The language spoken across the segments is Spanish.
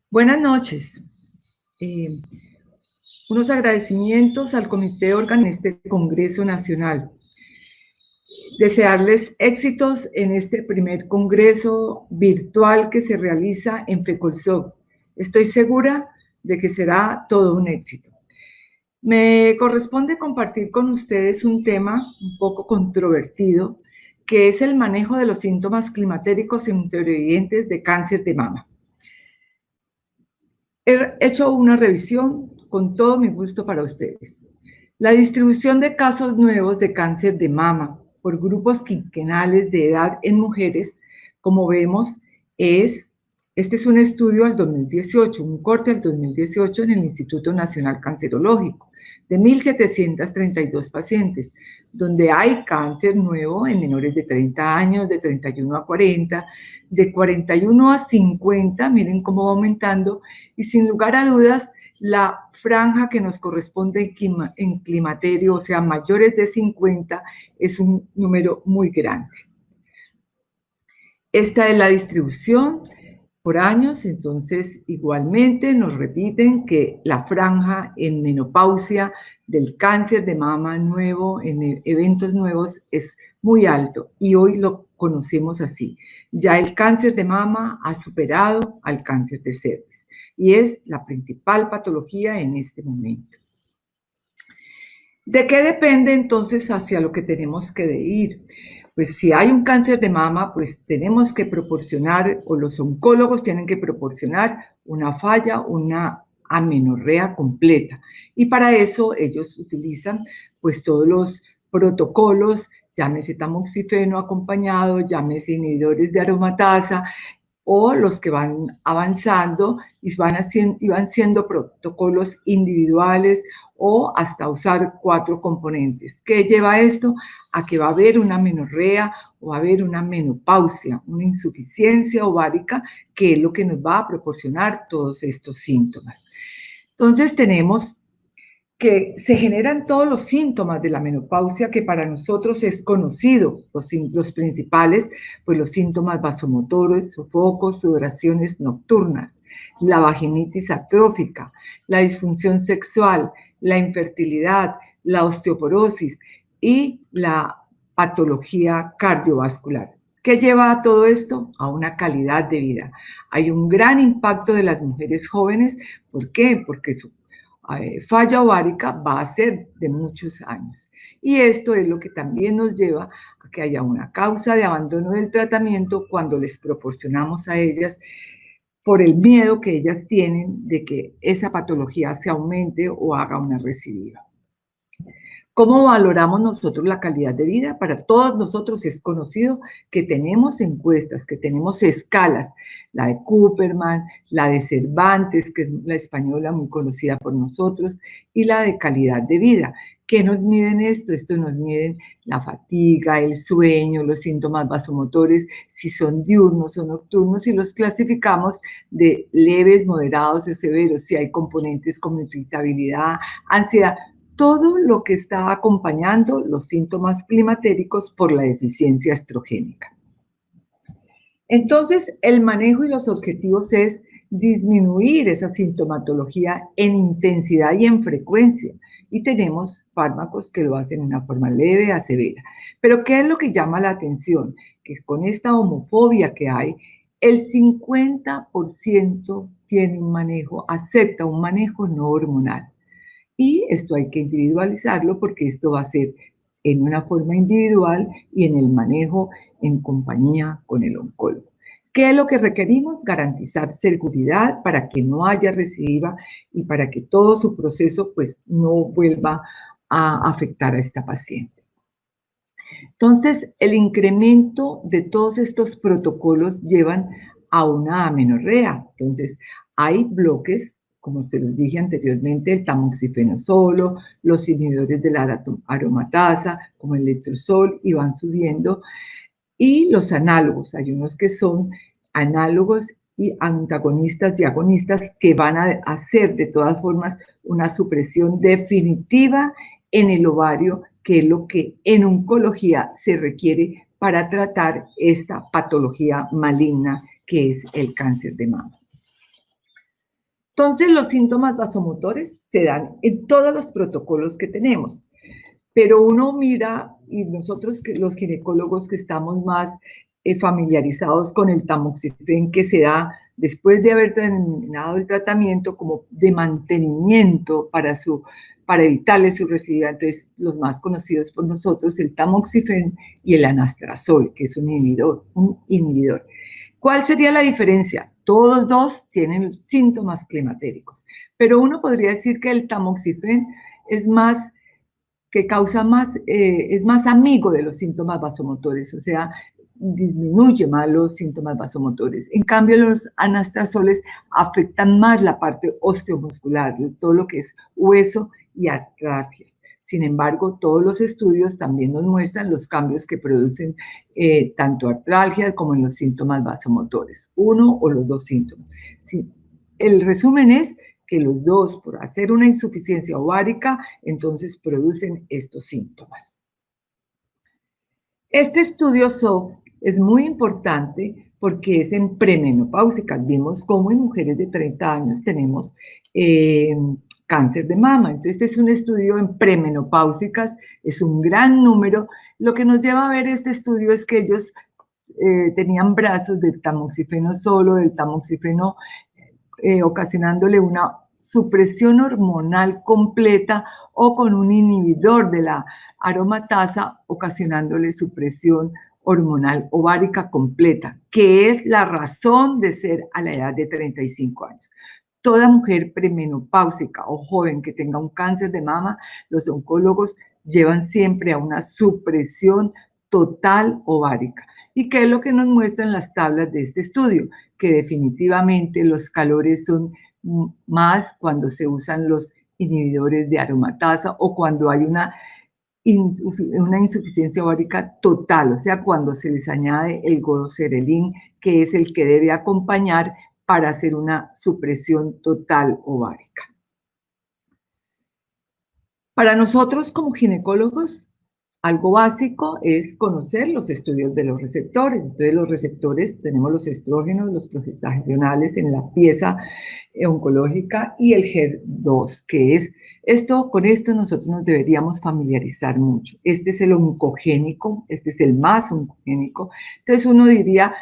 Buenas noches. Eh, Unos agradecimientos al comité organizador de este Congreso Nacional. Desearles éxitos en este primer congreso virtual que se realiza en FECOLSOC. Estoy segura de que será todo un éxito. Me corresponde compartir con ustedes un tema un poco controvertido, que es el manejo de los síntomas climatéricos en sobrevivientes de cáncer de mama. He hecho una revisión con todo mi gusto para ustedes. La distribución de casos nuevos de cáncer de mama por grupos quinquenales de edad en mujeres, como vemos, este es un estudio al 2018, un corte al 2018 en el Instituto Nacional Cancerológico, de 1.732 pacientes, donde hay cáncer nuevo en menores de 30 años, de 31 a 40, de 41 a 50, miren cómo va aumentando, y sin lugar a dudas, la franja que nos corresponde en climaterio, o sea, mayores de 50, es un número muy grande. Esta es la distribución por años, entonces igualmente nos repiten que la franja en menopausia del cáncer de mama nuevo, en eventos nuevos, es muy alto y hoy lo conocemos así. Ya el cáncer de mama ha superado al cáncer de cervix y es la principal patología en este momento. ¿De qué depende entonces hacia lo que tenemos que ir? Pues si hay un cáncer de mama, pues tenemos que proporcionar, o los oncólogos tienen que proporcionar una falla, una amenorrea completa. Y para eso ellos utilizan pues todos los protocolos, llámese tamoxifeno acompañado, llámese inhibidores de aromatasa, o los que van avanzando y van siendo protocolos individuales o hasta usar 4 componentes. ¿Qué lleva esto? A que va a haber una amenorrea o va a haber una menopausia, una insuficiencia ovárica, que es lo que nos va a proporcionar todos estos síntomas. Entonces tenemos que se generan todos los síntomas de la menopausia que para nosotros es conocido, los principales, pues los síntomas vasomotores, sofocos, sudoraciones nocturnas, la vaginitis atrófica, la disfunción sexual, la infertilidad, la osteoporosis y la patología cardiovascular. ¿Qué lleva a todo esto? A una calidad de vida. Hay un gran impacto de las mujeres jóvenes. ¿Por qué? Porque su falla ovárica va a ser de muchos años. Y esto es lo que también nos lleva a que haya una causa de abandono del tratamiento cuando les proporcionamos a ellas, por el miedo que ellas tienen de que esa patología se aumente o haga una recidiva. ¿Cómo valoramos nosotros la calidad de vida? Para todos nosotros es conocido que tenemos encuestas, que tenemos escalas, la de Cooperman, la de Cervantes, que es la española muy conocida por nosotros, y la de calidad de vida. ¿Qué nos miden esto? Esto nos miden la fatiga, el sueño, los síntomas vasomotores, si son diurnos o nocturnos, y los clasificamos de leves, moderados o severos, si hay componentes como irritabilidad, ansiedad, todo lo que está acompañando los síntomas climatéricos por la deficiencia estrogénica. Entonces, el manejo y los objetivos es disminuir esa sintomatología en intensidad y en frecuencia. Y tenemos fármacos que lo hacen de una forma leve a severa. Pero ¿qué es lo que llama la atención? Que con esta homofobia que hay, el 50% tiene un manejo, acepta un manejo no hormonal. Y esto hay que individualizarlo porque esto va a ser en una forma individual y en el manejo en compañía con el oncólogo. ¿Qué es lo que requerimos? Garantizar seguridad para que no haya recidiva y para que todo su proceso pues no vuelva a afectar a esta paciente. Entonces, el incremento de todos estos protocolos llevan a una amenorrea. Entonces, hay bloques, como se los dije anteriormente, el tamoxifeno solo, los inhibidores de la aromatasa, como el letrozol, y van subiendo. Y los análogos, hay unos que son análogos y antagonistas y agonistas que van a hacer de todas formas una supresión definitiva en el ovario, que es lo que en oncología se requiere para tratar esta patología maligna que es el cáncer de mama. Entonces, los síntomas vasomotores se dan en todos los protocolos que tenemos, pero uno mira, y nosotros los ginecólogos que estamos más familiarizados con el tamoxifen que se da después de haber terminado el tratamiento como de mantenimiento para evitarle su recidiva. Entonces, los más conocidos por nosotros, el tamoxifen y el anastrozol, que es un inhibidor. ¿Cuál sería la diferencia? Todos dos tienen síntomas climatéricos, pero uno podría decir que el tamoxifen es más es más amigo de los síntomas vasomotores, o sea, disminuye más los síntomas vasomotores. En cambio, los anastrazoles afectan más la parte osteomuscular, todo lo que es hueso y artralgias. Sin embargo, todos los estudios también nos muestran los cambios que producen tanto artralgia como en los síntomas vasomotores, uno o los dos síntomas. Sí, el resumen es que los dos, por hacer una insuficiencia ovárica, entonces producen estos síntomas. Este estudio SOF es muy importante porque es en premenopáusicas. Vimos cómo en mujeres de 30 años tenemos cáncer de mama. Entonces, este es un estudio en premenopáusicas, es un gran número. Lo que nos lleva a ver este estudio es que ellos tenían brazos del tamoxifeno solo, del tamoxifeno ocasionándole una supresión hormonal completa o con un inhibidor de la aromatasa ocasionándole supresión hormonal ovárica completa, que es la razón de ser a la edad de 35 años. Toda mujer premenopáusica o joven que tenga un cáncer de mama, los oncólogos llevan siempre a una supresión total ovárica. ¿Y qué es lo que nos muestran las tablas de este estudio? Que definitivamente los calores son más cuando se usan los inhibidores de aromatasa o cuando hay una insuficiencia ovárica total, o sea, cuando se les añade el goserelin, que es el que debe acompañar para hacer una supresión total ovárica. Para nosotros como ginecólogos, algo básico es conocer los estudios de los receptores. Entonces, los receptores, tenemos los estrógenos, los progestacionales en la pieza oncológica y el HER2, que es esto. Con esto nosotros nos deberíamos familiarizar mucho. Este es el oncogénico, este es el más oncogénico. Entonces, uno diría,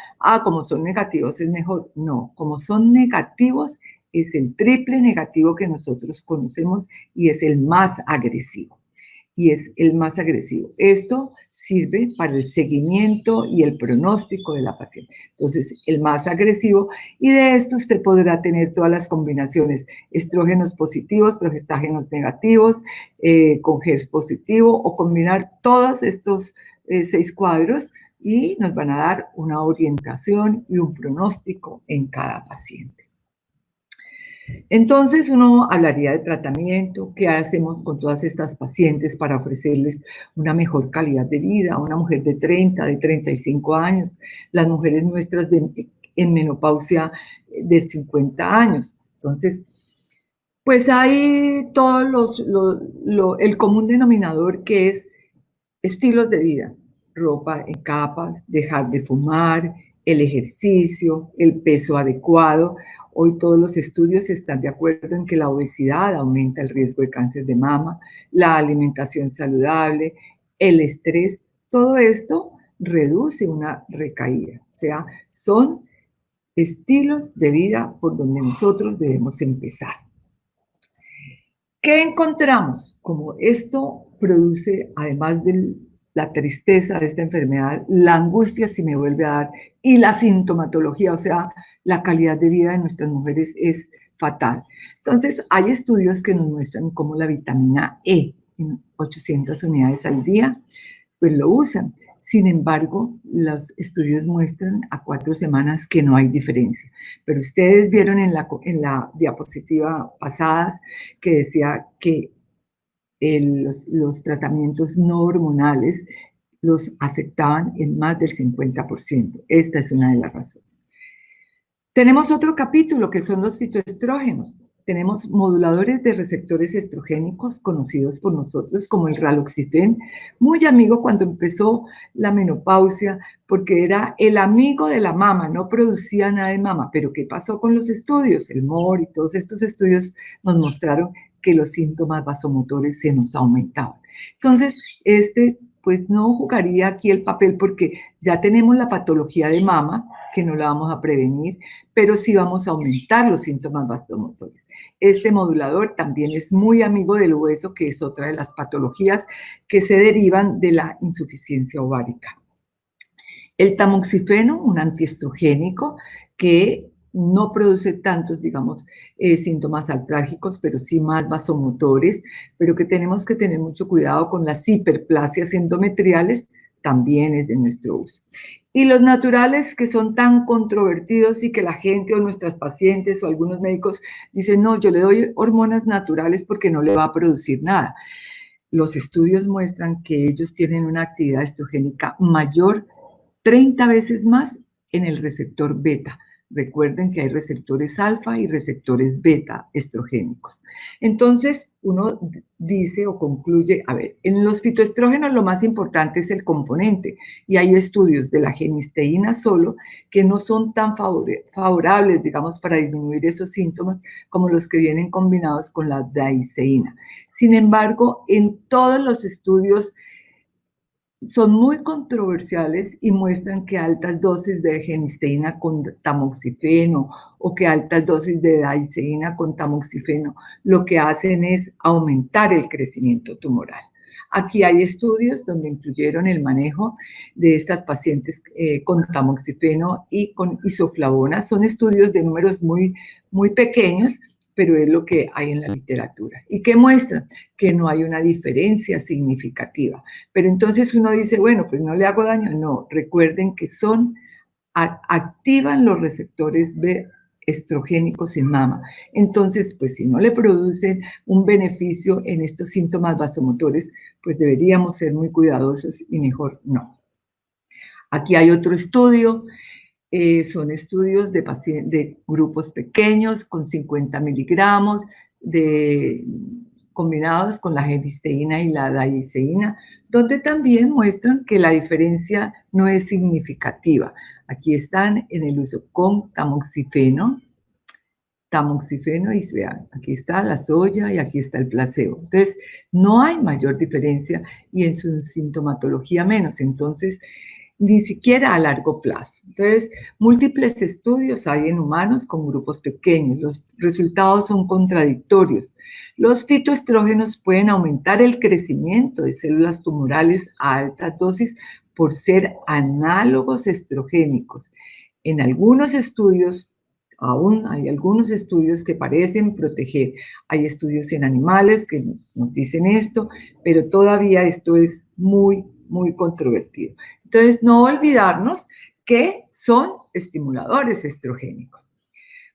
como son negativos es mejor. No, como son negativos, es el triple negativo que nosotros conocemos y es el más agresivo. Esto sirve para el seguimiento y el pronóstico de la paciente. Entonces, el más agresivo, y de esto usted podrá tener todas las combinaciones, estrógenos positivos, progestágenos negativos, con HER positivo, o combinar todos estos 6 cuadros y nos van a dar una orientación y un pronóstico en cada paciente. Entonces uno hablaría de tratamiento, qué hacemos con todas estas pacientes para ofrecerles una mejor calidad de vida, una mujer de 30, de 35 años, las mujeres nuestras en menopausia de 50 años. Entonces, pues hay todos el común denominador que es estilos de vida, ropa en capas, dejar de fumar, el ejercicio, el peso adecuado. Hoy todos los estudios están de acuerdo en que la obesidad aumenta el riesgo de cáncer de mama, la alimentación saludable, el estrés, todo esto reduce una recaída. O sea, son estilos de vida por donde nosotros debemos empezar. ¿Qué encontramos? Como esto produce, además de la tristeza de esta enfermedad, la angustia si me vuelve a dar y la sintomatología, o sea, la calidad de vida de nuestras mujeres es fatal. Entonces, hay estudios que nos muestran cómo la vitamina E, en 800 unidades al día, pues lo usan. Sin embargo, los estudios muestran a 4 semanas que no hay diferencia. Pero ustedes vieron en la diapositiva pasadas que decía que los tratamientos no hormonales los aceptaban en más del 50%. Esta es una de las razones. Tenemos otro capítulo que son los fitoestrógenos. tenemos moduladores de receptores estrogénicos conocidos por nosotros como el raloxifén, muy amigo cuando empezó la menopausia, porque era el amigo de la mama, no producía nada de mama. Pero ¿qué pasó con los estudios? El MOR y todos estos estudios nos mostraron que los síntomas vasomotores se nos aumentaban. Entonces, pues no jugaría aquí el papel porque ya tenemos la patología de mama, que no la vamos a prevenir, pero sí vamos a aumentar los síntomas vasomotores. Este modulador también es muy amigo del hueso, que es otra de las patologías que se derivan de la insuficiencia ovárica. El tamoxifeno, un antiestrogénico que no produce tantos, digamos, síntomas artrálgicos, pero sí más vasomotores, pero que tenemos que tener mucho cuidado con las hiperplasias endometriales, también es de nuestro uso. Y los naturales, que son tan controvertidos y que la gente o nuestras pacientes o algunos médicos dicen, no, yo le doy hormonas naturales porque no le va a producir nada. Los estudios muestran que ellos tienen una actividad estrogénica mayor 30 veces más en el receptor beta. Recuerden que hay receptores alfa y receptores beta estrogénicos. Entonces, uno dice o concluye, a ver, en los fitoestrógenos lo más importante es el componente, y hay estudios de la genisteína solo que no son tan favorables, digamos, para disminuir esos síntomas como los que vienen combinados con la daiseína. Sin embargo, en todos los estudios son muy controversiales y muestran que altas dosis de genisteína con tamoxifeno o que altas dosis de daiseína con tamoxifeno lo que hacen es aumentar el crecimiento tumoral. Aquí hay estudios donde incluyeron el manejo de estas pacientes con tamoxifeno y con isoflavona. Son estudios de números muy, muy pequeños, pero es lo que hay en la literatura. ¿Y qué muestra? Que no hay una diferencia significativa. Pero entonces uno dice, bueno, pues no le hago daño. No, recuerden que activan los receptores estrogénicos en mama. Entonces, pues si no le producen un beneficio en estos síntomas vasomotores, pues deberíamos ser muy cuidadosos y mejor no. Aquí hay otro estudio. Son estudios de grupos pequeños con 50 miligramos combinados con la genisteína y la daiseína, donde también muestran que la diferencia no es significativa. Aquí están en el uso con tamoxifeno, y vean, aquí está la soya y aquí está el placebo. Entonces, no hay mayor diferencia y en su sintomatología menos. Entonces, ni siquiera a largo plazo. Entonces, múltiples estudios hay en humanos con grupos pequeños. Los resultados son contradictorios. Los fitoestrógenos pueden aumentar el crecimiento de células tumorales a altas dosis por ser análogos estrogénicos. En algunos estudios, aún hay algunos estudios que parecen proteger. Hay estudios en animales que nos dicen esto, pero todavía esto es muy, muy controvertido. Entonces, no olvidarnos que son estimuladores estrogénicos.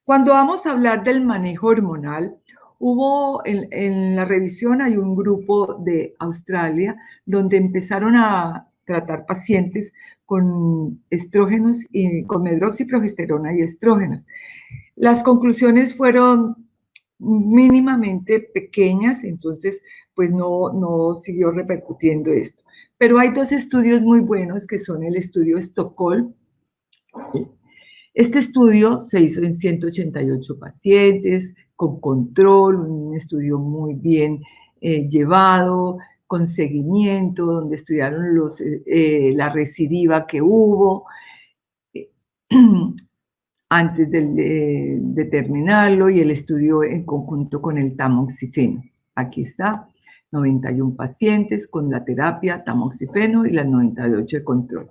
Cuando vamos a hablar del manejo hormonal, hubo en la revisión, hay un grupo de Australia donde empezaron a tratar pacientes con estrógenos y con medroxiprogesterona y estrógenos. Las conclusiones fueron mínimamente pequeñas, entonces pues no siguió repercutiendo esto. Pero hay dos estudios muy buenos que son el estudio Stockholm. Este estudio se hizo en 188 pacientes, con control, un estudio muy bien llevado, con seguimiento, donde estudiaron la recidiva que hubo antes de terminarlo, y el estudio en conjunto con el tamoxifeno. Aquí está, 91 pacientes con la terapia tamoxifeno y las 98 de control.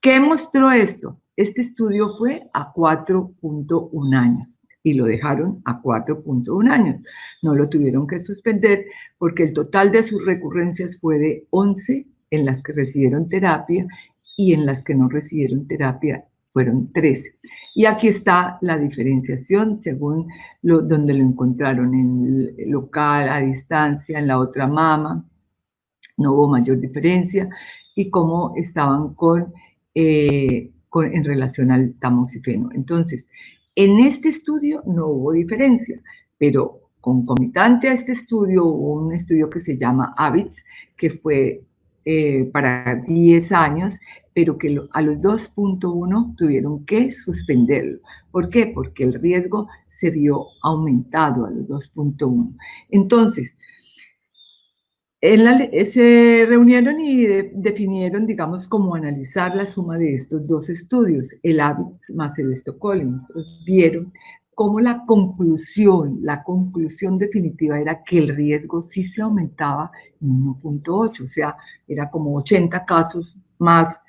¿Qué mostró esto? Este estudio fue a 4.1 años y lo dejaron a 4.1 años. No lo tuvieron que suspender porque el total de sus recurrencias fue de 11 en las que recibieron terapia y en las que no recibieron terapia fueron 13. Y aquí está la diferenciación según donde lo encontraron, en el local, a distancia, en la otra mama. No hubo mayor diferencia y cómo estaban en relación al tamoxifeno. Entonces, En este estudio no hubo diferencia, pero concomitante a este estudio hubo un estudio que se llama HABITS, que fue para 10 años, pero que a los 2.1 tuvieron que suspenderlo. ¿Por qué? Porque el riesgo se vio aumentado a los 2.1. Entonces, se reunieron y definieron, digamos, cómo analizar la suma de estos dos estudios, el HABITS más el Estocolmo. Vieron cómo la conclusión definitiva era que el riesgo sí se aumentaba en 1.8, o sea, era como 80 casos más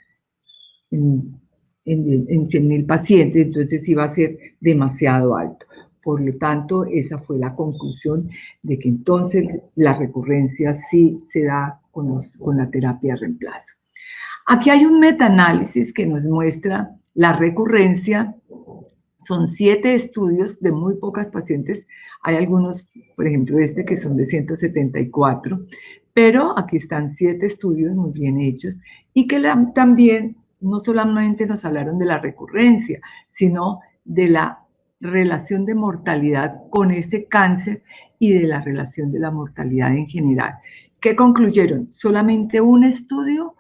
en 100.000 pacientes, entonces iba a ser demasiado alto. Por lo tanto, esa fue la conclusión de que entonces la recurrencia sí se da con la terapia de reemplazo. Aquí hay un metaanálisis que nos muestra la recurrencia. Son 7 estudios de muy pocas pacientes. Hay algunos, por ejemplo, que son de 174, pero aquí están 7 estudios muy bien hechos y que también no solamente nos hablaron de la recurrencia, sino de la relación de mortalidad con ese cáncer y de la relación de la mortalidad en general. ¿Qué concluyeron? Solamente un estudio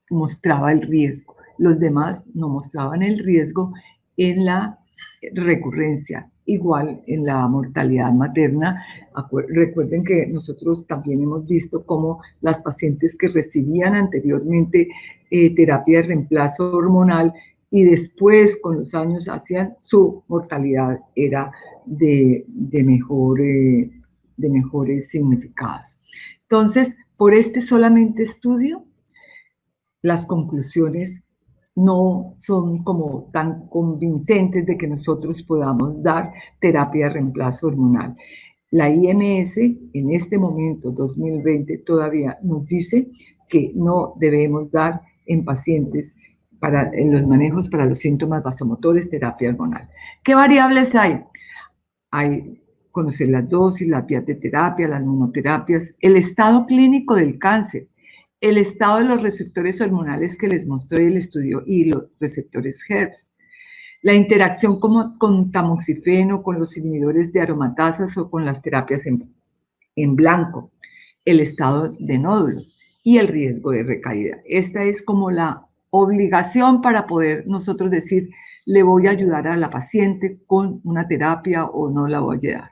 mostraba el riesgo. Los demás no mostraban el riesgo en la recurrencia, igual en la mortalidad materna. Recuerden que nosotros también hemos visto cómo las pacientes que recibían anteriormente terapia de reemplazo hormonal y después con los años hacían, su mortalidad era de mejores significados. Entonces, por este solamente estudio, las conclusiones no son como tan convincentes de que nosotros podamos dar terapia de reemplazo hormonal. La IMS en este momento, 2020, todavía nos dice que no debemos dar en pacientes en los manejos para los síntomas vasomotores terapia hormonal. ¿Qué variables hay? Hay conocer las dosis, las vías de terapia, las monoterapias, el estado clínico del cáncer, el estado de los receptores hormonales que les mostré el estudio y los receptores HERPS, la interacción con tamoxifeno, con los inhibidores de aromatasas o con las terapias en blanco, el estado de nódulos y el riesgo de recaída. Esta es como la obligación para poder nosotros decir, le voy a ayudar a la paciente con una terapia o no la voy a ayudar.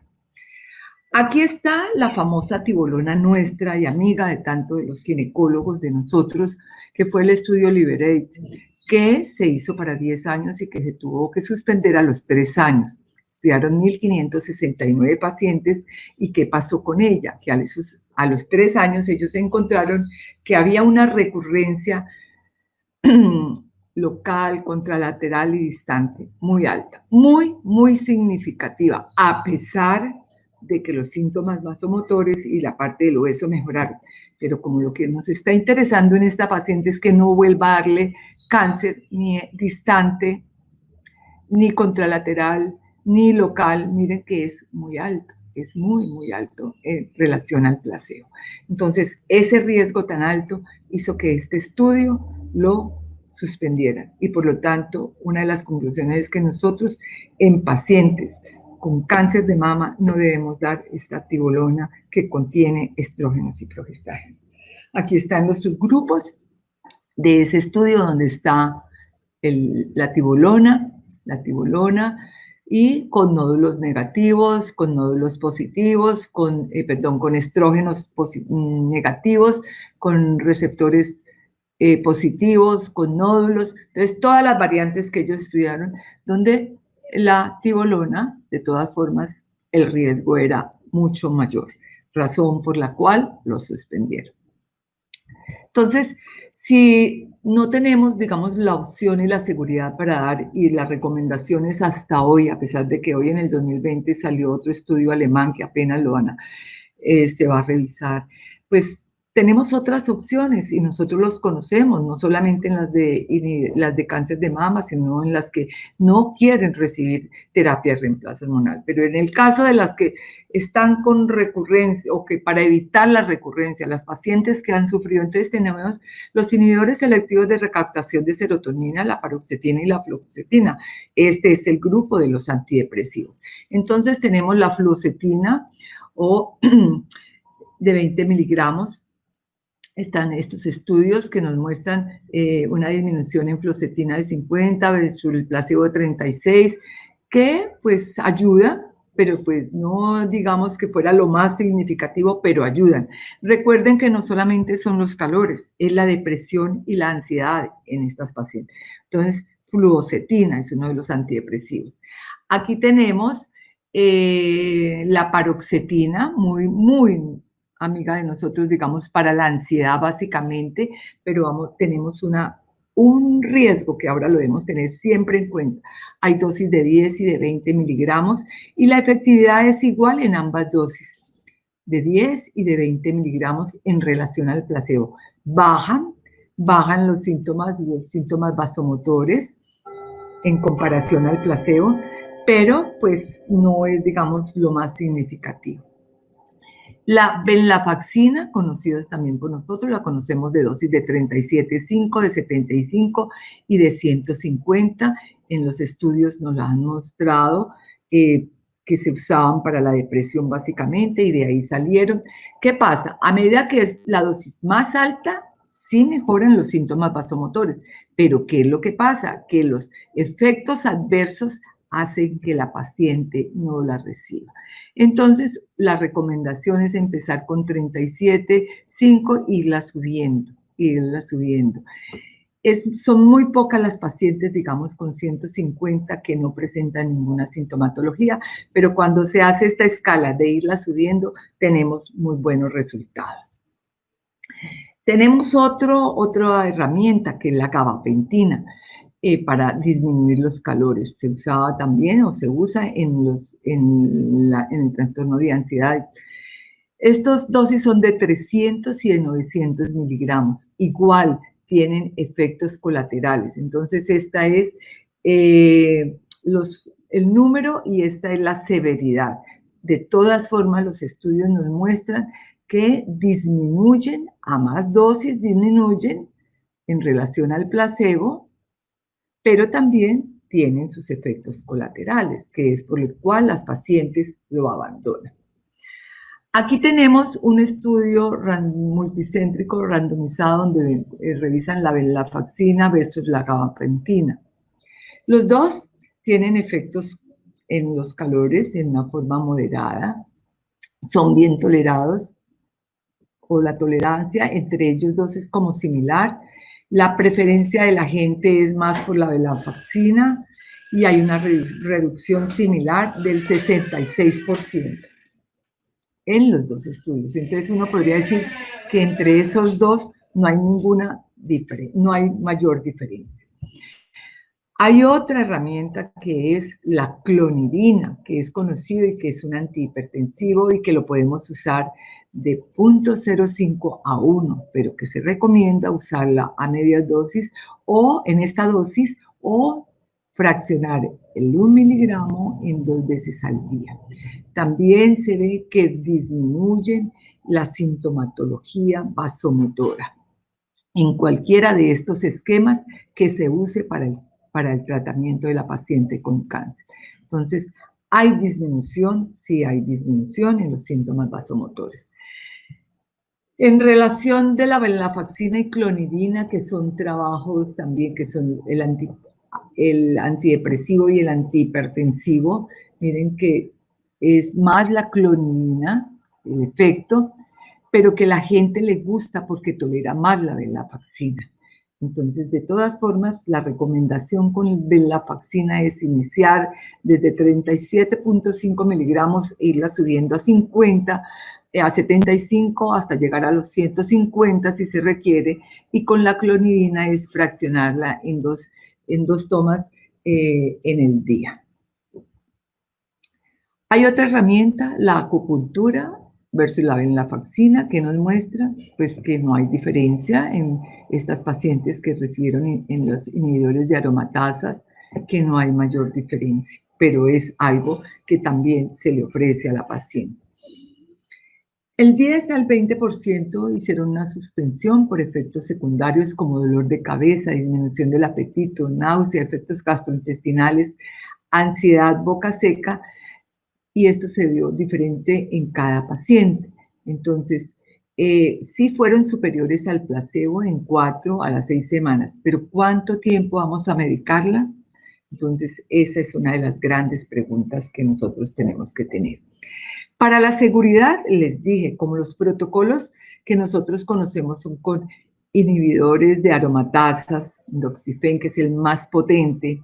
Aquí está la famosa tibolona nuestra y amiga de tanto de los ginecólogos de nosotros, que fue el estudio Liberate, que se hizo para 10 años y que se tuvo que suspender a los 3 años. Estudiaron 1.569 pacientes y ¿qué pasó con ella? Que a los 3 años ellos encontraron que había una recurrencia local, contralateral y distante muy alta, muy significativa, a pesar de que los síntomas vasomotores y la parte del hueso mejoraron. Pero como lo que nos está interesando en esta paciente es que no vuelva a darle cáncer ni distante, ni contralateral, ni local, miren que es muy alto, es muy alto en relación al placebo. Entonces, ese riesgo tan alto hizo que este estudio lo suspendieran y por lo tanto, una de las conclusiones es que nosotros en pacientes con cáncer de mama no debemos dar esta tibolona que contiene estrógenos y progestágeno. Aquí están los subgrupos de ese estudio donde está la tibolona y con nódulos negativos, con nódulos positivos, con estrógenos negativos, con receptores positivos, con nódulos. Entonces, todas las variantes que ellos estudiaron, donde la tibolona, de todas formas, el riesgo era mucho mayor, razón por la cual lo suspendieron. Entonces, si no tenemos, digamos, la opción y la seguridad para dar y las recomendaciones hasta hoy, a pesar de que hoy en el 2020 salió otro estudio alemán que apenas se va a revisar, pues tenemos otras opciones y nosotros los conocemos, no solamente en las de cáncer de mama, sino en las que no quieren recibir terapia de reemplazo hormonal. Pero en el caso de las que están con recurrencia o que para evitar la recurrencia, las pacientes que han sufrido, entonces tenemos los inhibidores selectivos de recaptación de serotonina, la paroxetina y la fluoxetina. Este es el grupo de los antidepresivos. Entonces tenemos la fluoxetina o de 20 miligramos. Están estos estudios que nos muestran una disminución en fluoxetina de 50 versus el placebo de 36, que pues ayuda, pero pues no digamos que fuera lo más significativo, pero ayudan. Recuerden que no solamente son los calores, es la depresión y la ansiedad en estas pacientes. Entonces, fluoxetina es uno de los antidepresivos. Aquí tenemos la paroxetina, muy amiga de nosotros, digamos, para la ansiedad básicamente, pero tenemos un riesgo que ahora lo debemos tener siempre en cuenta. Hay dosis de 10 y de 20 miligramos y la efectividad es igual en ambas dosis, de 10 y de 20 miligramos en relación al placebo. Bajan los síntomas vasomotores en comparación al placebo, pero pues no es, digamos, lo más significativo. La venlafaxina, conocida también por nosotros, la conocemos de dosis de 37,5, de 75 y de 150. En los estudios nos la han mostrado que se usaban para la depresión básicamente y de ahí salieron. ¿Qué pasa? A medida que es la dosis más alta, sí mejoran los síntomas vasomotores, pero ¿qué es lo que pasa? Que los efectos adversos hacen que la paciente no la reciba. Entonces, la recomendación es empezar con 37,5 e irla subiendo. Son muy pocas las pacientes, digamos, con 150 que no presentan ninguna sintomatología, pero cuando se hace esta escala de irla subiendo, tenemos muy buenos resultados. Tenemos otra herramienta que es la gabapentina. Para disminuir los calores. Se usaba también o se usa en el trastorno de ansiedad. Estos dosis son de 300 y de 900 miligramos. Igual tienen efectos colaterales. Entonces, esta es el número y esta es la severidad. De todas formas, los estudios nos muestran que disminuyen, a más dosis disminuyen en relación al placebo, pero también tienen sus efectos colaterales, que es por el cual las pacientes lo abandonan. Aquí tenemos un estudio multicéntrico randomizado donde revisan la venlafaxina versus la gabapentina. Los dos tienen efectos en los calores en una forma moderada, son bien tolerados, o la tolerancia entre ellos dos es como similar. La preferencia de la gente es más por la venlafaxina y hay una reducción similar del 66% en los dos estudios. Entonces uno podría decir que entre esos dos no hay no hay mayor diferencia. Hay otra herramienta que es la clonidina, que es conocido y que es un antihipertensivo y que lo podemos usar de 0.05 a 1, pero que se recomienda usarla a media dosis o en esta dosis o fraccionar el 1 miligramo en 2 veces al día. También se ve que disminuyen la sintomatología vasomotora en cualquiera de estos esquemas que se use para el tratamiento de la paciente con cáncer. Entonces, ¿hay disminución? Sí, hay disminución en los síntomas vasomotores. En relación de la venlafaxina y clonidina, que son trabajos también que son el antidepresivo y el antihipertensivo, miren que es más la clonidina, el efecto, pero que la gente le gusta porque tolera más la venlafaxina. Entonces, de todas formas, la recomendación con venlafaxina es iniciar desde 37,5 miligramos e irla subiendo a 50, a 75 hasta llegar a los 150 si se requiere, y con la clonidina es fraccionarla en dos tomas en el día. Hay otra herramienta, la acupuntura, versus la venlafaxina, que nos muestra pues que no hay diferencia en estas pacientes que recibieron en los inhibidores de aromatasas, que no hay mayor diferencia, pero es algo que también se le ofrece a la paciente. El 10 al 20% hicieron una suspensión por efectos secundarios como dolor de cabeza, disminución del apetito, náusea, efectos gastrointestinales, ansiedad, boca seca, y esto se vio diferente en cada paciente. Entonces, sí fueron superiores al placebo en 4 a las 6 semanas, pero ¿cuánto tiempo vamos a medicarla? Entonces, esa es una de las grandes preguntas que nosotros tenemos que tener. Para la seguridad, les dije, como los protocolos que nosotros conocemos son con inhibidores de aromatasas, Doxifen, que es el más potente,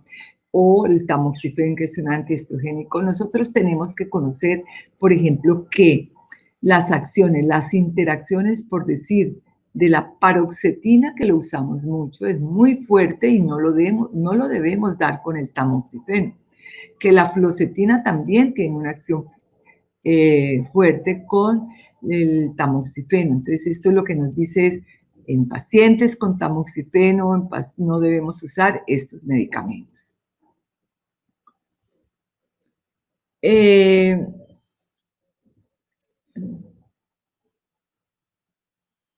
o el tamoxifen, que es un antiestrogénico, nosotros tenemos que conocer, por ejemplo, que las acciones, las interacciones, por decir, de la paroxetina, que lo usamos mucho, es muy fuerte y no lo debemos dar con el tamoxifen. Que la fluoxetina también tiene una acción fuerte con el tamoxifeno. Entonces, esto lo que nos dice es, en pacientes con tamoxifeno no debemos usar estos medicamentos.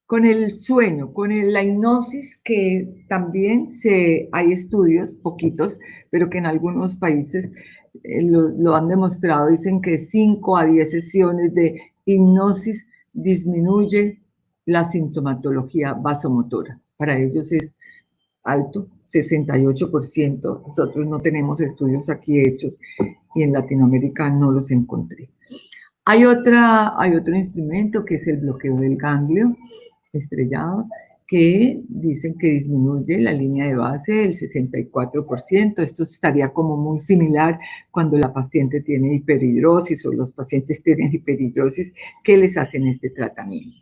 Con el sueño, con la hipnosis, que también hay estudios, poquitos, pero que en algunos países lo han demostrado, dicen que 5 a 10 sesiones de hipnosis disminuye la sintomatología vasomotora. Para ellos es alto, 68%. Nosotros no tenemos estudios aquí hechos y en Latinoamérica no los encontré. Hay otro instrumento que es el bloqueo del ganglio estrellado, que dicen que disminuye la línea de base el 64%. Esto estaría como muy similar cuando la paciente tiene hiperhidrosis o los pacientes tienen hiperhidrosis, que les hacen este tratamiento.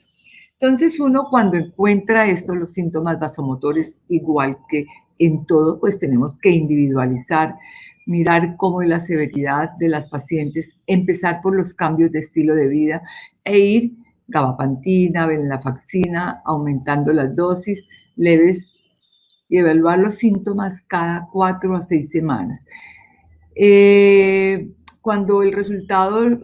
Entonces, uno cuando encuentra los síntomas vasomotores, igual que en todo, pues tenemos que individualizar, mirar cómo es la severidad de las pacientes, empezar por los cambios de estilo de vida e ir gabapentina, venlafaxina, aumentando las dosis leves y evaluar los síntomas cada 4 a 6 semanas. Cuando el resultado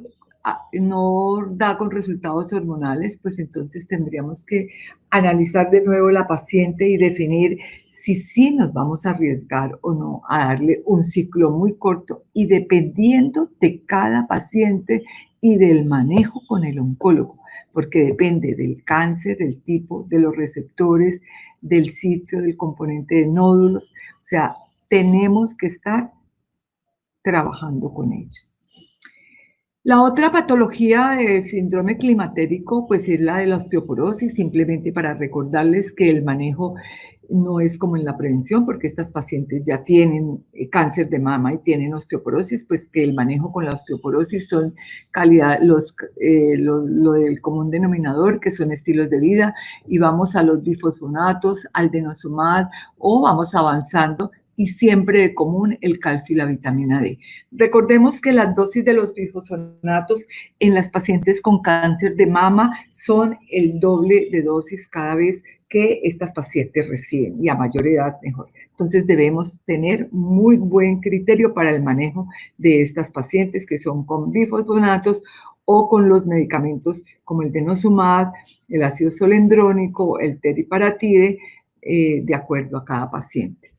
no da con resultados hormonales, pues entonces tendríamos que analizar de nuevo la paciente y definir si sí nos vamos a arriesgar o no a darle un ciclo muy corto, y dependiendo de cada paciente y del manejo con el oncólogo, porque depende del cáncer, del tipo, de los receptores, del sitio, del componente de nódulos. O sea, tenemos que estar trabajando con ellos. La otra patología de síndrome climatérico, pues es la de la osteoporosis, simplemente para recordarles que el manejo no es como en la prevención, porque estas pacientes ya tienen cáncer de mama y tienen osteoporosis, pues que el manejo con la osteoporosis son lo del común denominador, que son estilos de vida, y vamos a los bifosfonatos, al denosumab, o vamos avanzando, y siempre de común el calcio y la vitamina D. Recordemos que las dosis de los bifosfonatos en las pacientes con cáncer de mama son el doble de dosis cada vez que estas pacientes reciben, y a mayor edad mejor. Entonces debemos tener muy buen criterio para el manejo de estas pacientes que son con bifosfonatos o con los medicamentos como el denosumab, el ácido solendrónico, el teriparatide, de acuerdo a cada paciente.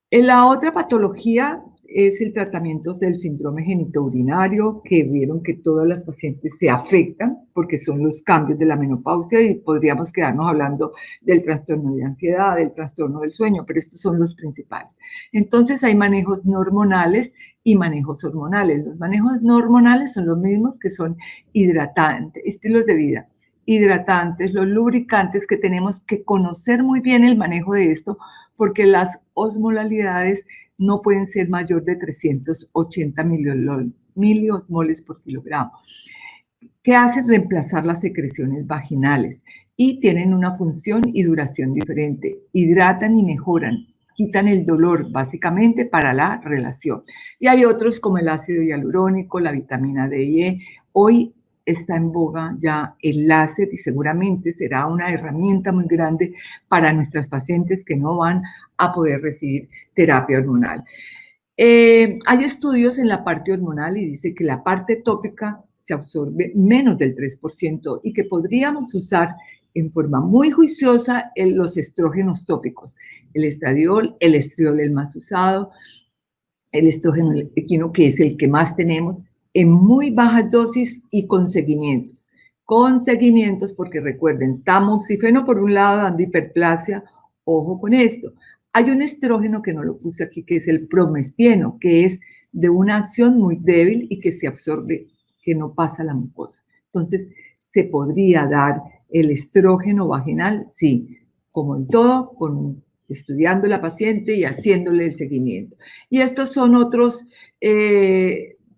La otra patología es el tratamiento del síndrome genitourinario, que vieron que todas las pacientes se afectan porque son los cambios de la menopausia, y podríamos quedarnos hablando del trastorno de ansiedad, del trastorno del sueño, pero estos son los principales. Entonces hay manejos no hormonales y manejos hormonales. Los manejos no hormonales son los mismos que son hidratantes, estilos de vida, hidratantes, los lubricantes, que tenemos que conocer muy bien el manejo de esto, porque las osmolalidades no pueden ser mayor de 380 miliosmoles por kilogramo, que hacen reemplazar las secreciones vaginales y tienen una función y duración diferente. Hidratan y mejoran, quitan el dolor, básicamente para la relación. Y hay otros como el ácido hialurónico, la vitamina D y E. Hoy está en boga ya el láser y seguramente será una herramienta muy grande para nuestras pacientes que no van a poder recibir terapia hormonal. Hay estudios en la parte hormonal y dice que la parte tópica se absorbe menos del 3% y que podríamos usar en forma muy juiciosa los estrógenos tópicos. El estradiol, el estriol el más usado, el estrógeno equino, que es el que más tenemos, en muy bajas dosis y con seguimientos. Con seguimientos, porque recuerden, tamoxifeno por un lado dando hiperplasia, ojo con esto. Hay un estrógeno que no lo puse aquí, que es el promestieno, que es de una acción muy débil y que se absorbe, que no pasa a la mucosa. Entonces, ¿se podría dar el estrógeno vaginal? Sí, como en todo, estudiando la paciente y haciéndole el seguimiento. Y estos son otros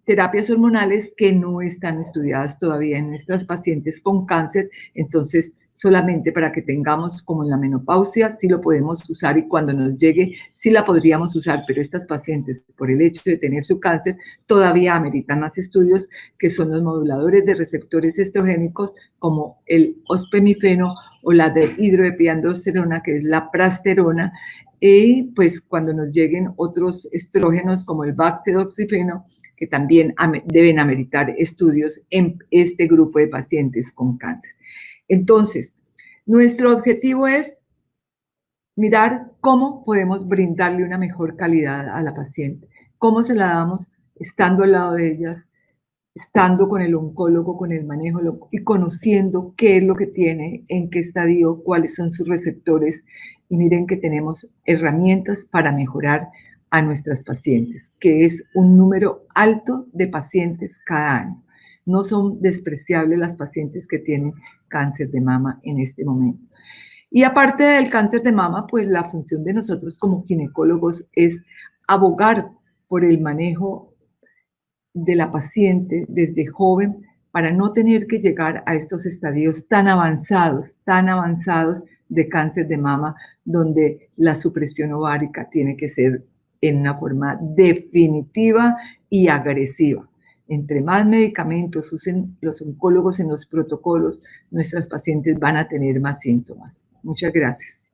terapias hormonales que no están estudiadas todavía en nuestras pacientes con cáncer, entonces solamente para que tengamos, como en la menopausia, sí lo podemos usar y cuando nos llegue sí la podríamos usar, pero estas pacientes, por el hecho de tener su cáncer, todavía ameritan más estudios, que son los moduladores de receptores estrogénicos como el ospemifeno o la de hidroepiandrosterona, que es la prasterona, y pues cuando nos lleguen otros estrógenos como el baxedoxifeno, que también deben ameritar estudios en este grupo de pacientes con cáncer. Entonces, nuestro objetivo es mirar cómo podemos brindarle una mejor calidad a la paciente, cómo se la damos estando al lado de ellas, estando con el oncólogo, con el manejo y conociendo qué es lo que tiene, en qué estadio, cuáles son sus receptores. Y miren que tenemos herramientas para mejorar a nuestras pacientes, que es un número alto de pacientes cada año. No son despreciables las pacientes que tienen cáncer de mama en este momento. Y aparte del cáncer de mama, pues la función de nosotros como ginecólogos es abogar por el manejo de la paciente desde joven para no tener que llegar a estos estadios tan avanzados de cáncer de mama, donde la supresión ovárica tiene que ser en una forma definitiva y agresiva. Entre más medicamentos usen los oncólogos en los protocolos, nuestras pacientes van a tener más síntomas. Muchas gracias.